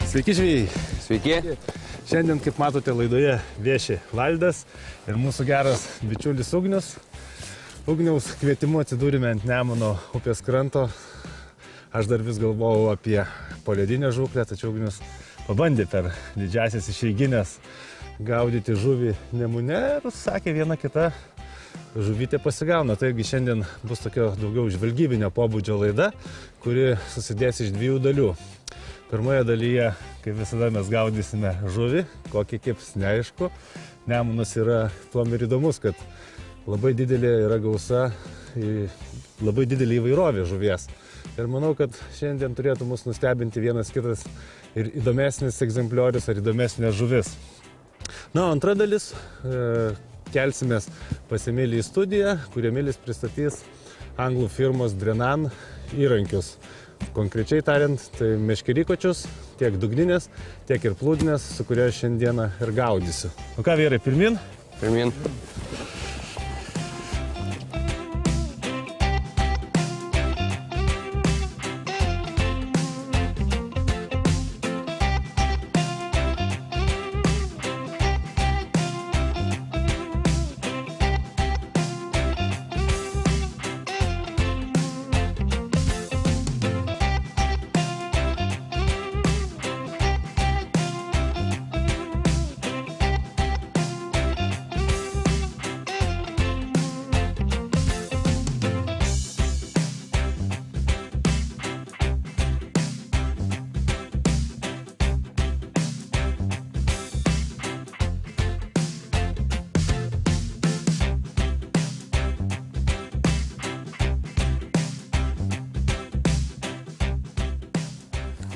Sveiki žvejai. Sveiki. Šiandien, kaip matote, laidoje vieši Valdas ir mūsų geras bičiulis Ugnius. Ugniaus kvietimu atsidūrime ant Nemuno upės kranto. Aš dar vis galvojau apie poledinę žūklę, tačiau Ugnius pabandė per didžiasias išeiginės gaudyti žuvį Nemune ir sakė, viena kita žuvytė pasigauna. Taigi šiandien bus tokia daugiau žvalgybinio pobūdžio laida, kuri susidės iš dviejų dalių. Pirmoje dalyje, kaip visada, mes gaudysime žuvį, kokį kips neaišku. Nemunas yra tuom ir įdomus, kad labai didelė yra gausa, labai didelė įvairovė žuvies. Ir manau, kad šiandien turėtų mus nustebinti vienas kitas ir įdomesnis egzempliorius ar įdomesnė žuvis. Na, antra dalis, kelsimės pas Emilį į studiją, kur Emilis pristatys anglų firmos Drenan įrankius. Konkrečiai tariant, tai meškerykočius, tiek dugninės, tiek ir plūdinės, su kuria šiandieną ir gaudysiu. O ką, vyrai, pirmin? Pirmin.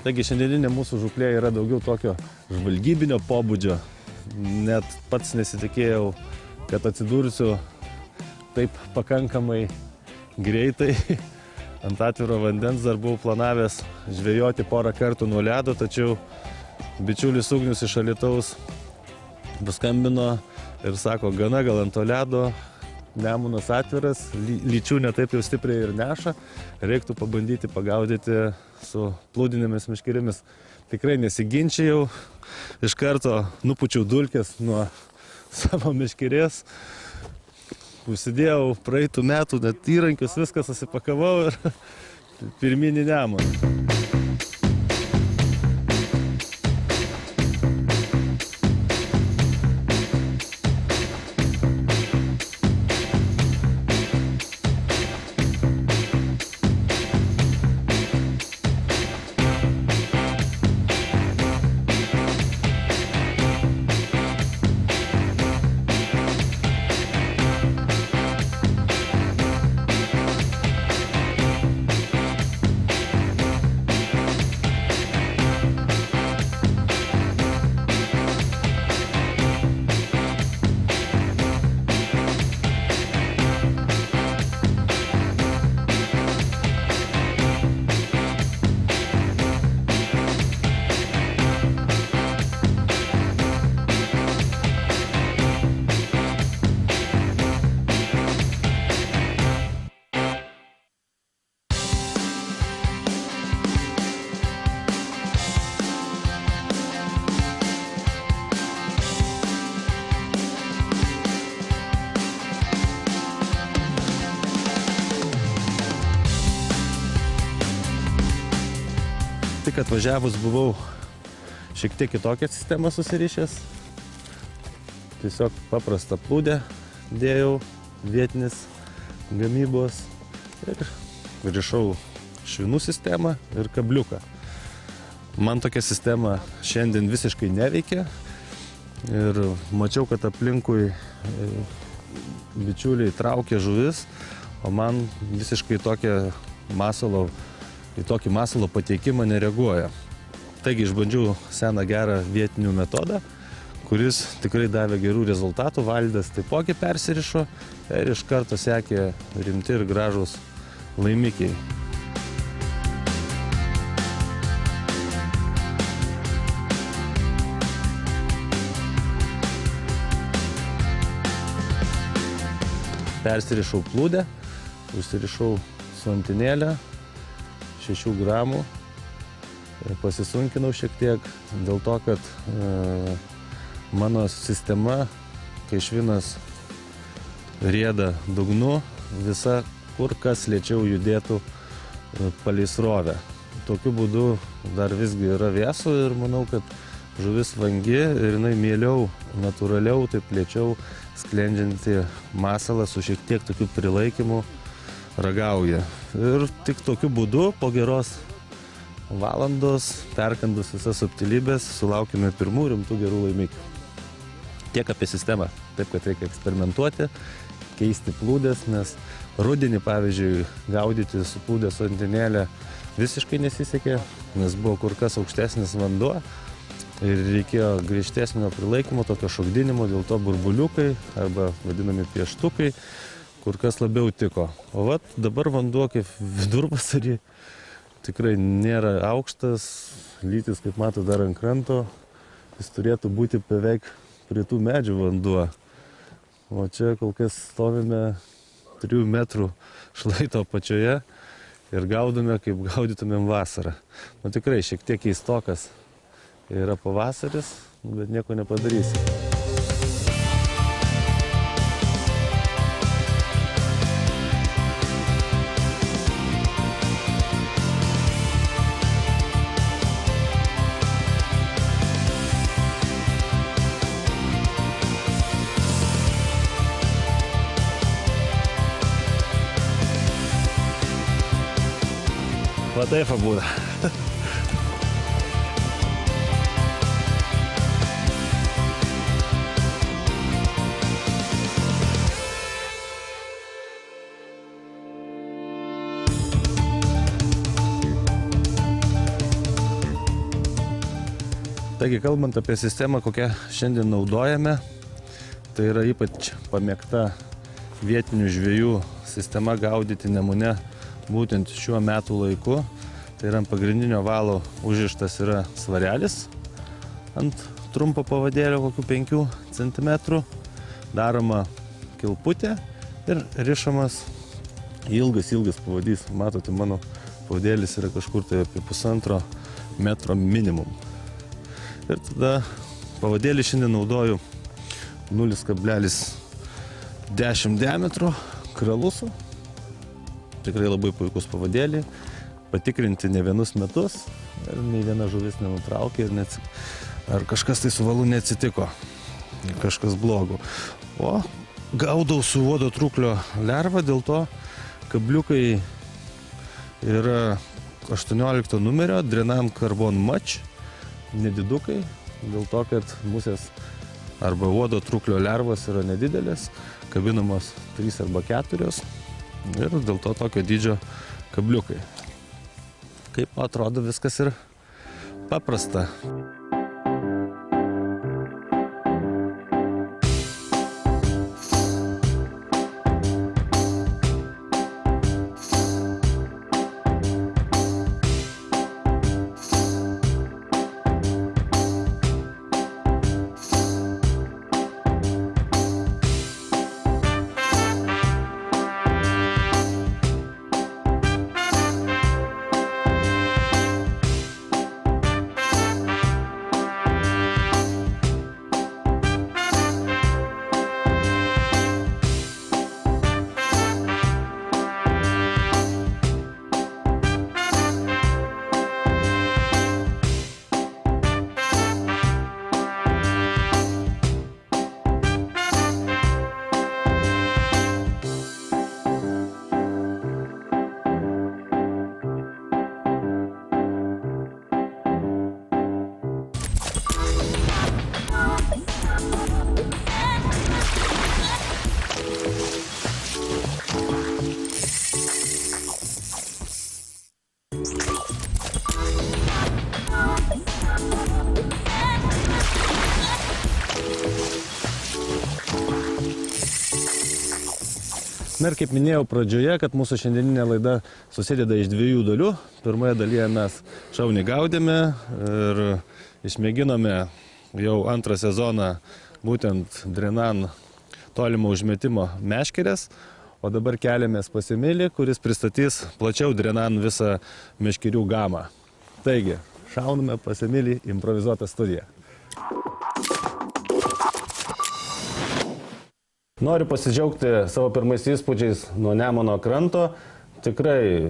Taigi šiandieninė mūsų žūklė yra daugiau tokio žvalgybinio pobūdžio. Net pats nesitikėjau, kad atsidursiu taip pakankamai greitai. Ant atviro vandens dar buvau planavęs žvejoti porą kartų nuo ledo, tačiau bičiulis Ugnius iš Alytaus paskambino ir sako, gana gal ant to ledo, Nemunas atviras, lyčių netaip jau stipriai ir neša, reiktų pabandyti pagaudyti su plūdinėmis meškerėmis. Tikrai nesiginčijau, iš karto nupučiau dulkes nuo savo meškerės, užsidėjau praeitų metų net įrankius, viską susipakavau ir pirminį Nemuną. Tik atvažiavus buvau šiek tiek kitokią sistemą susirišęs. Tiesiog paprastą plūdę dėjau, vietinis gamybos ir rišau švinų sistemą ir kabliuką. Man tokia sistema šiandien visiškai neveikia ir mačiau, kad aplinkui bičiuliai traukia žuvis, o man visiškai tokia masalo, į tokį masalo pateikimą nereaguoja. Taigi išbandžiau seną gerą vietinių metodą, kuris tikrai davė gerų rezultatų. Valdas taipogi persirišo ir iš karto sekė rimti ir gražūs laimikiai. Persirišau plūdę, užsirišau suantinėlę 6 gramų, pasisunkinau šiek tiek dėl to, kad mano sistema, kai švinas rieda dugnu, visa kur kas lėčiau judėtų palei srovę. Tokiu būdu dar visgi yra vėsu ir manau, kad žuvis vangi ir jinai mieliau, natūraliau, taip lėčiau sklendžianti masalą su šiek tiek tokių prilaikymų ragauja. Ir tik tokiu būdu po geros valandos, perkandus visas subtilybės, sulaukime pirmų rimtų gerų laimikių. Tiek apie sistemą. Taip, kad reikia eksperimentuoti, keisti plūdės, nes rudenį, pavyzdžiui, gaudyti su plūdės suantinėlė visiškai nesisekė, nes buvo kur kas aukštesnis vanduo ir reikėjo griežtesnio prilaikymo, tokio šokdinimo, dėl to burbuliukai arba vadinami pieštukai kur kas labiau tiko. O vat dabar vanduo kaip vidurvasarį tikrai nėra aukštas, lytis, kaip mato, dar ant kranto, jis turėtų būti beveik prie tų medžių vanduo. O čia kol kas stovime 3 metrų šlaito apačioje ir gaudome, kaip gaudytumėm vasarą. Nu tikrai šiek tiek keistokas yra pavasaris, bet nieko nepadarysi. Va taip būna. Taigi, kalbant apie sistemą, kokią šiandien naudojame, tai yra ypač pamėgta vietinių žvejų sistema gaudyti Nemune būtent šiuo metų laiku. Tai yra ant pagrindinio valo užrištas yra svarelis ant trumpo pavadėlio, kokių 5 cm, daroma kilputė ir rišamas ilgas pavadys. Matote, mano pavadėlis yra kažkur tai apie 1,5 metro minimum. Ir tada pavadėlį šiandien naudoju 0,10 diametro kralusų. Tikrai labai puikus pavadėlį, patikrinti ne vienus metus ir nei viena žuvis nenutraukė ir ar kažkas tai su valu neatsitiko, kažkas blogo. O gaudau su uodo truklio lerva, dėl to kabliukai yra 18 numerio, Drenam Carbon Match, nedidukai, dėl to, kad musės arba uodo truklio lervos yra nedidelės, kabinamos 3 arba 4 ir dėl to tokio dydžio kabliukai. Kaip atrodo, viskas ir paprasta. Na ir kaip minėjau pradžioje, kad mūsų šiandieninė laida susideda iš dviejų dalių. Pirmoje dalyje mes šauniai gaudėme ir išmėginome jau antrą sezoną būtent Drenan tolimo užmetimo meškerės, o dabar keliamės pas Emilį, kuris pristatys plačiau Drenan visą meškerių gamą. Taigi, šauname pas Emilį improvizuotą studiją. Noriu pasidžiaugti savo pirmais įspūdžiais nuo Nemuno kranto. Tikrai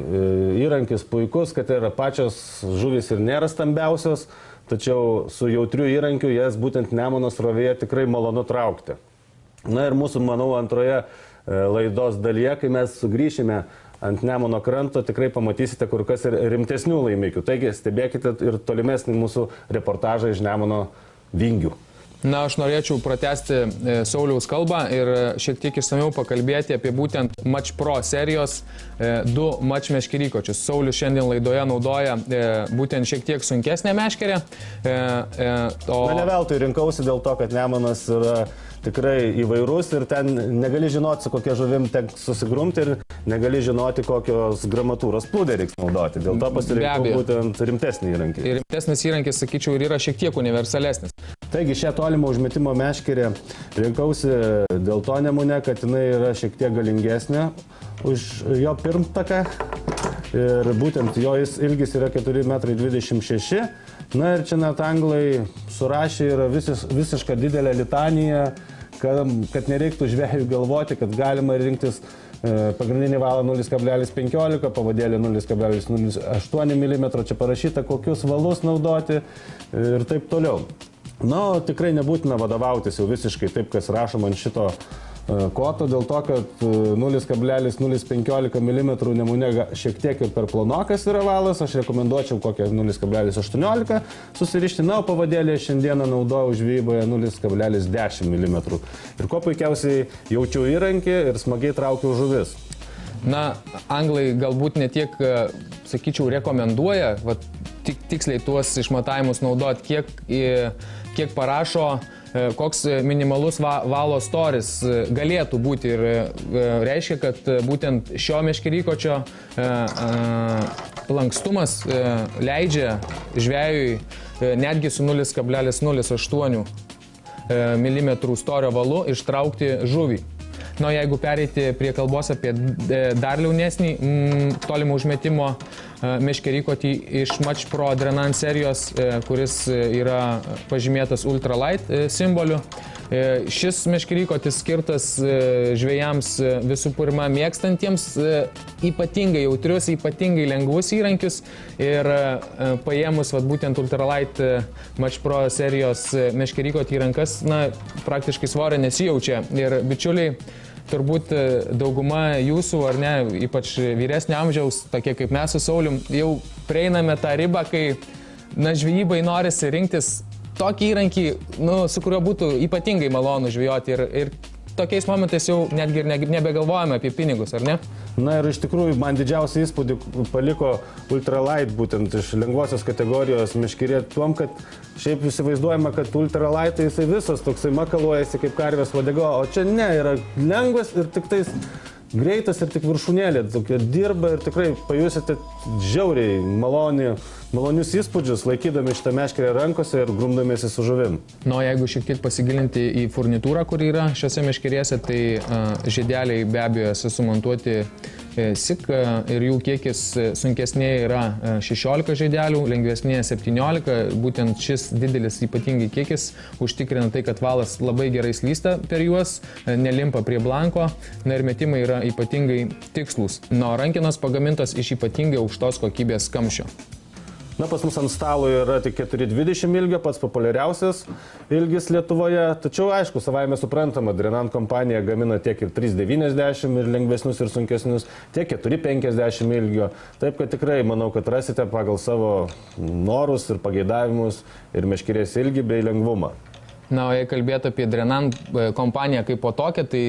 įrankis puikus, kad yra pačios žuvys ir nėra stambiausios, tačiau su jautriu įrankiu jas būtent Nemuno srovėje tikrai malonu traukti. Na ir mūsų, manau, antroje laidos dalyje, kai mes sugrįšime ant Nemuno kranto, tikrai pamatysite kur kas ir rimtesnių laimikių. Taigi stebėkite ir tolimesnį mūsų reportažą iš Nemuno vingių. Na, aš norėčiau pratęsti Sauliaus kalbą ir šiek tiek išsamiau pakalbėti apie būtent Match Pro serijos du Match meškerykočius. Saulius šiandien laidoje naudoja būtent šiek tiek sunkesnę meškerę. Na, ne veltui rinkausi dėl to, kad Nemunas yra tikrai įvairus ir ten negali žinoti, su kokia žuvim tenka susigrumti ir negali žinoti, kokios gramatūros plūdė reiks naudoti. Dėl to pasirinkau būtent rimtesnį įrankį. Ir rimtesnis įrankis, sakyčiau, ir yra šiek tiek universalesnis. Taigi šią tolimo užmetimo meškerę rinkausi dėl to Nemune, kad jinai yra šiek tiek galingesnė už jo pirmtaką. Ir būtent jo ilgis yra 4,26 m. Na ir čia net anglai surašė yra visiška didelė litanija, kad nereiktų žvejui galvoti, kad galima rinktis pagrindinį valą 0,15, pavadėlį 0,08 mm, čia parašyta, kokius valus naudoti ir taip toliau. Na, tikrai nebūtina vadovautis jau visiškai taip, kas rašoma ant šito koto, dėl to, kad 0,015 mm Nemune šiek tiek ir per plonokas yra valas, aš rekomenduočiau kokią 0,18 susirišti, na, o pavadėlį šiandieną naudoju žvejyboje 0,10 mm. Ir kuo puikiausiai jaučiu įrankį ir smagiai traukiu žuvis. Na, anglai galbūt ne tiek, sakyčiau, rekomenduoja, tiksliai tuos išmatavimus naudoti, kiek parašo, koks minimalus valo storis galėtų būti ir reiškia, kad būtent šio meškerykočio lankstumas leidžia žvejui netgi su 0,08 mm storio valu ištraukti žuvį. Na, jeigu pereiti prie kalbos apie dar liaunesnį tolimo užmetimo meškerykotį iš Match Pro Drenan serijos, kuris yra pažymėtas ultralight simboliu. Šis meškerykotis skirtas žvejams visų pirma mėgstantiems ypatingai jautrius, ypatingai lengvus įrankius ir paėmus būtent ultralight Match Pro serijos meškerykotį į rankas, na, praktiškai svorio nesijaučia. Ir bičiuliai, turbūt dauguma jūsų, ar ne, ypač vyresnio amžiaus, tokie kaip mes su Saulium, jau prieiname tą ribą, kai, na, žvejybai norisi rinktis tokį įrankį, nu, su kuriuo būtų ypatingai malonu žvejoti ir tokiais momentais jau netgi nebegalvojame apie pinigus, ar ne? Na ir iš tikrųjų man didžiausią įspūdį paliko ultralight, būtent iš lengvosios kategorijos meškerė, tuom, kad šiaip įsivaizduojama, kad ultralight tai jisai visas toksai makaluojasi kaip karvės uodega, o čia ne, yra lengvas ir tik tais greitas ir tik viršūnėlė, tokia dirba ir tikrai pajusite žiauriai malonius įspūdžius, laikydami šitą meškerę rankose ir grumdamiesi su žuvim. Na, jeigu šiek tiek pasigilinti į furnitūrą, kur yra šiose meškerėse, tai žiedeliai be abejo sumontuoti SIK ir jų kiekis sunkesnėje yra 16 žiedelių, lengvesnėje 17. Būtent šis didelis ypatingai kiekis užtikrina tai, kad valas labai gerai slysta per juos, nelimpa prie blanko, na ir metimai yra ypatingai tikslus. Na, rankenos pagamintos iš ypatingai aukštos kokybės kamščio. Na, pas mus ant stalo yra tik 4,20 ilgio, pats populiariausias ilgis Lietuvoje. Tačiau, aišku, savaime suprantama, Drenan kompanija gamina tiek ir 3,90 ir lengvesnius ir sunkesnius, tiek 4,50 ilgio. Taip, kad tikrai manau, kad rasite pagal savo norus ir pageidavimus ir meškerės ilgį bei lengvumą. Na, o jei kalbėtų apie Drenan kompaniją kaip po tokią, tai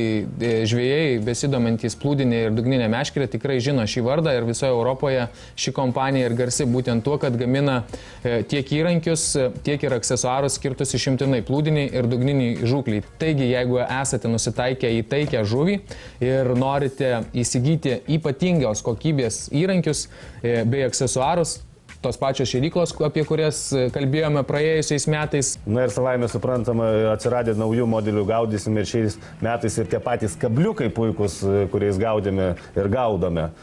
žvejai besidomintys plūdinė ir dugninė meškerė tikrai žino šį vardą ir visoje Europoje ši kompanija ir garsi būtent tuo, kad gamina tiek įrankius, tiek ir aksesuarus skirtus išimtinai plūdiniai ir dugniniai žūkliai. Taigi, jeigu esate nusitaikę į taikę žuvį ir norite įsigyti ypatingios kokybės įrankius bei aksesuarus, tos pačios šėryklos, apie kurias kalbėjome praėjusiais metais. Na ir savaime suprantama, atsiradę naujų modelių gaudysim ir šiais metais ir tie patys kabliukai puikus, kuriais gaudėme ir gaudome.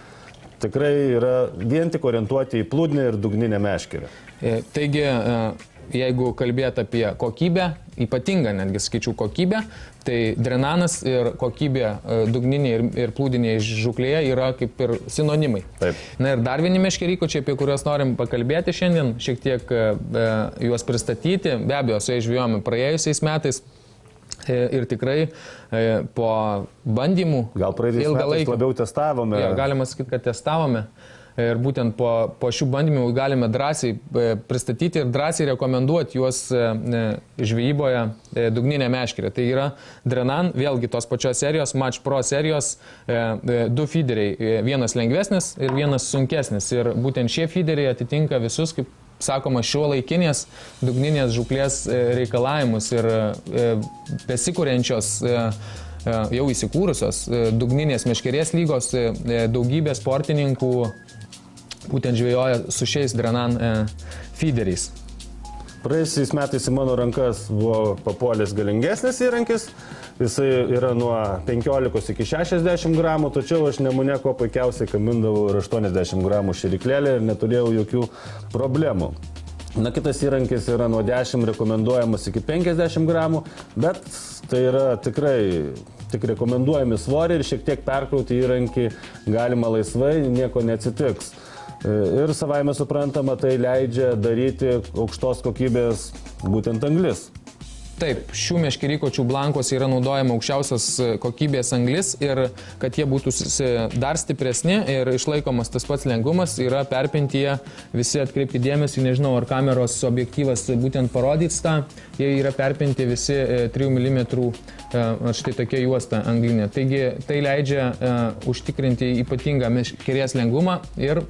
Tikrai yra vien tik orientuoti į plūdinę ir dugninę meškerę. Taigi, jeigu kalbėt apie kokybę, ypatingą netgi skaičių kokybę, tai Drenanas ir kokybė dugniniai ir plūdiniai žūklėje yra kaip ir sinonimai. Taip. Na ir dar vieni meškerykočiai, apie kuriuos norim pakalbėti šiandien, šiek tiek juos pristatyti. Be abejo, su jais žvejojome praėjusiais metais ir tikrai po bandymų Gal praėjusiais metais labiau testavome. Ja, galima sakyti, kad testavome. Ir būtent po šių bandymų galime drąsiai pristatyti ir drąsiai rekomenduoti juos žvejyboje dugninė meškerė. Tai yra Drenan, vėlgi tos pačios serijos, Match Pro serijos, du feederiai. Vienas lengvesnis ir vienas sunkesnis. Ir būtent šie feederiai atitinka visus, kaip sakoma, šiuolaikinės dugninės žūklės reikalavimus ir besikūrenčios jau įsikūrusios dugninės meškerės lygos daugybė sportininkų būtent žvejoja su šiais Drenan feederiais. Praėjusiais metais į mano rankas buvo papuolęs galingesnis įrankis. Jisai yra nuo 15 iki 60 gramų, tačiau aš Nemune kuo puikiausiai kamindavau ir 80 gramų šėryklėlį ir neturėjau jokių problemų. Na, kitas įrankis yra nuo 10 rekomenduojamas iki 50 gramų, bet tai yra tikrai tik rekomenduojami svoriai ir šiek tiek perkrauti įrankį galima laisvai, nieko neatsitiks. Ir savaime suprantama, tai leidžia daryti aukštos kokybės būtent anglis. Taip, šių meškerykočių blankos yra naudojama aukščiausios kokybės anglis ir kad jie būtų dar stipresni ir išlaikomas tas pats lengvumas, yra perpinti jie, visi atkreipti dėmesį, nežinau, ar kameros objektyvas būtent parodys tą, jie yra perpinti visi 3 mm štai tokia juosta anglinė. Taigi tai leidžia užtikrinti ypatingą meškerės lengvumą ir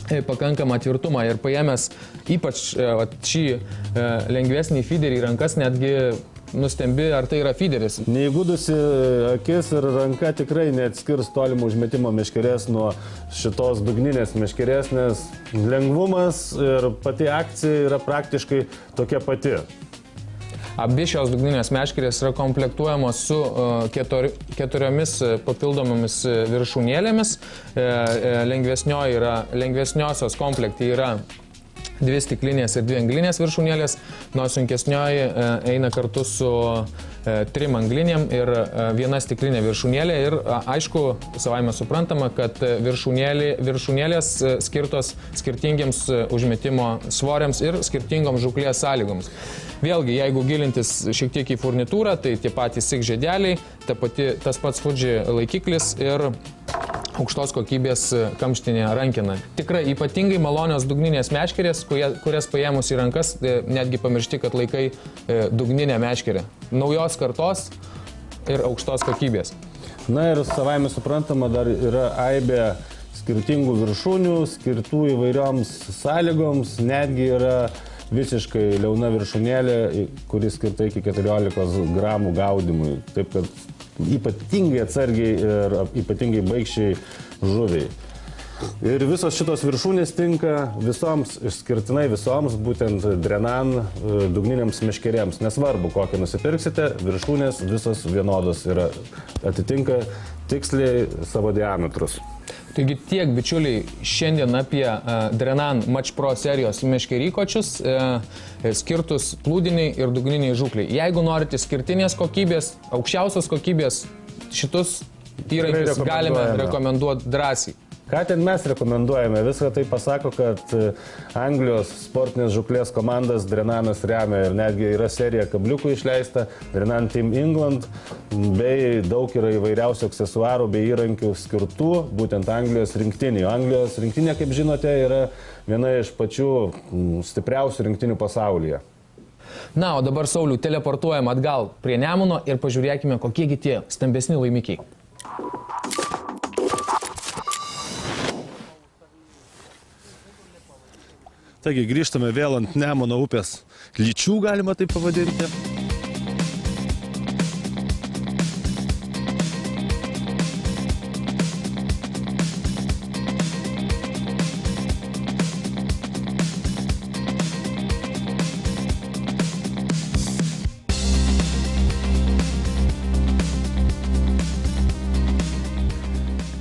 pakankamą tvirtumą ir paėmęs ypač šį lengvesnį feederį į rankas netgi nustembi, ar tai yra feederis. Neįgudusi akis ir ranka tikrai neatskirs tolimų užmetimo meškerės nuo šitos dugninės meškerės, nes lengvumas ir pati akcija yra praktiškai tokia pati. Abi šios dugninės meškerės yra komplektuojamos su keturiomis papildomomis viršūnėlėmis. Lengvesniosios komplektai yra 2 stiklinės ir 2 anglinės viršūnėlės, nuo sunkesnioji eina kartu su 3 anglinėm ir 1 stiklinė viršūnėlė ir aišku, savaime suprantama, kad viršūnėlės skirtos skirtingiems užmetimo svoriams ir skirtingoms žūklės sąlygoms. Vėlgi, jeigu gilintis šiek tiek į furnitūrą, tai tie patys SIG žiedeliai, tas pats Fuji laikiklis ir aukštos kokybės kamštinė rankena. Tikrai ypatingai malonios dugninės meškerės, kurias paėmus į rankas, netgi pamiršti, kad laikai dugninę meškerę. Naujos kartos ir aukštos kokybės. Na ir savaime suprantama, dar yra aibė skirtingų viršūnių, skirtų įvairioms sąlygoms, netgi yra visiškai liauna viršūnėlė, kuris skirta iki 14 gramų gaudimui. Taip kad ypatingai atsargiai ir ypatingai baikščiai žuviai. Ir visos šitos viršūnės tinka visoms, išskirtinai visoms, būtent Drenan dugniniams meškerėms. Nesvarbu, kokią nusipirksite, viršūnės visos vienodos yra, atitinka tiksliai savo diametrus. Taigi tiek, bičiuliai, šiandien apie Drenan Match Pro serijos meškerykočius skirtus plūdiniai ir dugniniai žūkliai. Jeigu norite skirtinės kokybės, aukščiausios kokybės, šitus įrankius galime rekomenduoti drąsiai. Ką ten mes rekomenduojame? Viską tai pasako, kad Anglijos sportinės žūklės komandas Drenanas remia ir netgi yra serija kabliukų išleista, Drenan Team England, bei daug yra įvairiausių aksesuarų bei įrankių skirtų būtent Anglijos rinktinių. Anglijos rinktinė, kaip žinote, yra viena iš pačių stipriausių rinktinių pasaulyje. Na, o dabar, Sauliau, teleportuojam atgal prie Nemuno ir pažiūrėkime, kokiegi tie stambesni laimikiai. Taigi grįžtame vėl ant Nemuno upės lyčių, galima taip pavadinti.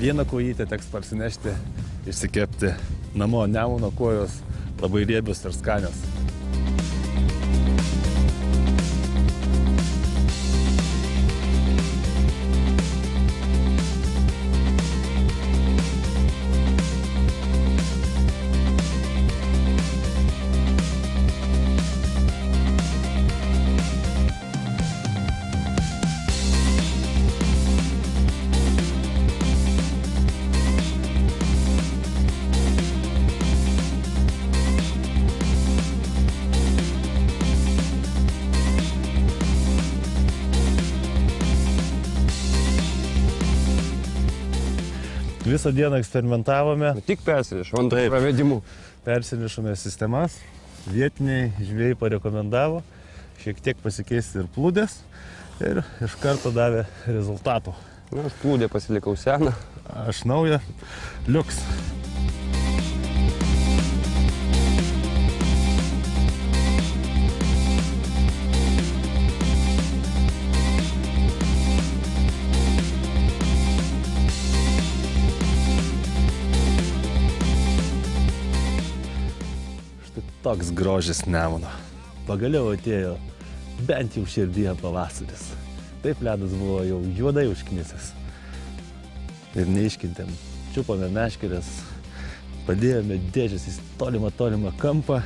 Vieną kojytę teks parsinešti, išsikepti namo. Nemuno kojos labai riebios ir skanios. Visą dieną eksperimentavome. Tik persirišom ant pravedimų. Persirišome sistemas. Vietiniai žvėjai parekomendavo šiek tiek pasikeisti ir plūdės. Ir iš karto davė rezultatų. Na, aš plūdę pasilikau seną. Aš naują. Liuks. Toks grožis Nemuno. Pagaliau atėjo bent jau širdyje pavasaris. Taip ledas buvo jau juodai užknisęs. Ir neiškintėm. Čiupome meškerės, padėjome dėžės į tolimą kampą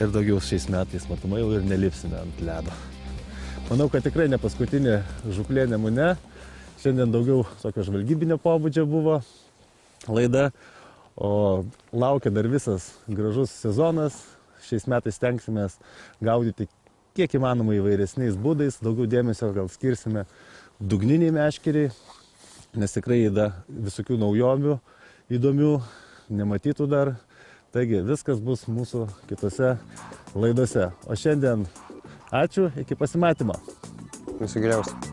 ir daugiau šiais metais matomai jau ir nelipsime ant ledo. Manau, kad tikrai ne paskutinė žūklė Nemune. Šiandien daugiau tokio žvalgybinio pobūdžio buvo laida. O laukia dar visas gražus sezonas. Šiais metais stengsimės gaudyti kiek įmanoma įvairesniais būdais. Daugiau dėmesio gal skirsime dugniniai meškeriai, nes tikrai yra visokių naujovių, įdomių, nematytų dar. Taigi viskas bus mūsų kitose laidose. O šiandien ačiū, iki pasimatymo. Viso geriausio.